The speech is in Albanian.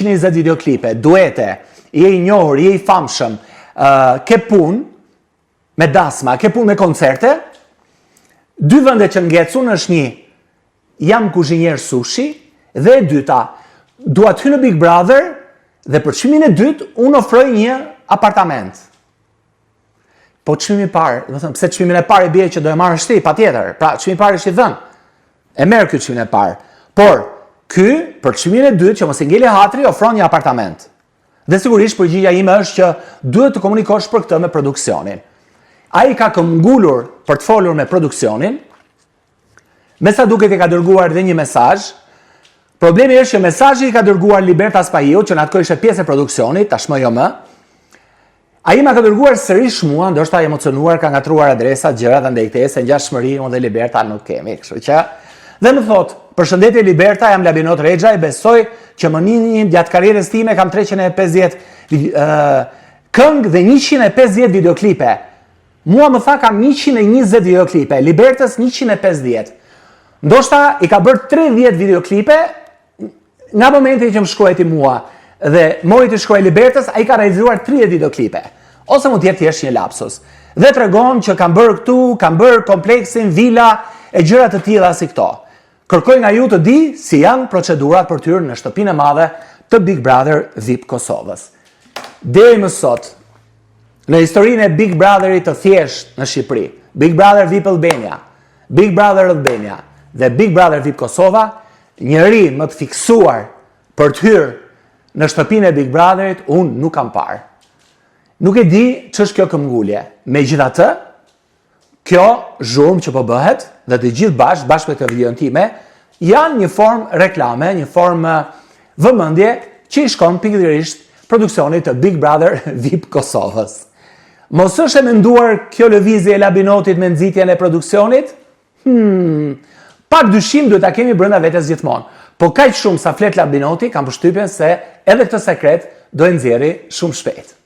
120 videoklipe, duete, je i njohur, je i famshëm, ke punë me dasma, ke punë me koncerte, dy vende që ngecun është një, jam kuzhinier sushi, dhe e dyta, dua të hy në Big Brother, dhe për çmimin e dytë, unë ofroj një apartament. Po çmimi i parë, do të them, pse çmimin e parë e bie që do e marrësh ti, patjetër. Pra, çmimi i parë është i dhënë. E merr ky çmimin e parë. Por ky, për çmimin e dytë, që mos i ngeli hatri, ofron një apartament. Dhe sigurisht përgjigjja ime është që duhet të komunikosh për këtë me produksionin. Ai ka këmbgulur për të folur me produksionin. Me sa duket i ka dërguar dhe një mesazh. Problemi është që mesazhi i ka dërguar Liberta Spahiu, që në atë kohë ishte pjesë e produksionit, tashmë jo më. Ai më ka dërguar sërish mua, ndoshta emocionuar, ka ngatruar adresat, gjërat dhe ndejtese, ngjashmëri, unë dhe Liberta nuk kemi, kështu që dhe më thot, përshëndetje Liberta, jam Labinot Rexha, e besoj që më një gjatë karrierës time kam 350 këngë dhe 150 videoklipe. Mua më tha kam 120 videoklipe, Libertës 150. Ndoshta i ka bërë 30 videoklipe nga momenti që më shkruajti mua dhe mori të shkruaj Libertës, ai ka realizuar 30 videoklipe. Ose mund të jetë thjesht një lapsus. Dhe tregon që kam bërë këtu, kam bërë kompleksin, vila e gjëra të tilla si këto. Kërkoj nga ju të di si janë procedurat për të hyrë në shtëpinë e madhe të Big Brother VIP Kosovës. Deri më sot, në historinë e Big Brotherit të thjesht në Shqipëri, Big Brother VIP Albania, Big Brother Albania dhe Big Brother VIP Kosova, njëri më të fiksuar për të hyrë në shtëpinë e Big Brotherit, unë nuk kam parë. Nuk e di ç'është kjo këmbgulje. Megjithatë, kjo zhurmë që po bëhet dhe të gjithë bashkë me këtë videon time, janë një formë reklame, një formë vëmendje që i shkon pikërisht produksionit të Big Brother VIP Kosovës. Mos është e menduar kjo lëvizje e Labinotit me nxitjen e produksionit? Pak dyshim duhet ta kemi brenda vetes gjithmonë. Po kaq shumë sa flet Labinoti, kam përshtypjen se edhe këtë sekret do e nxjerrë shumë shpejt.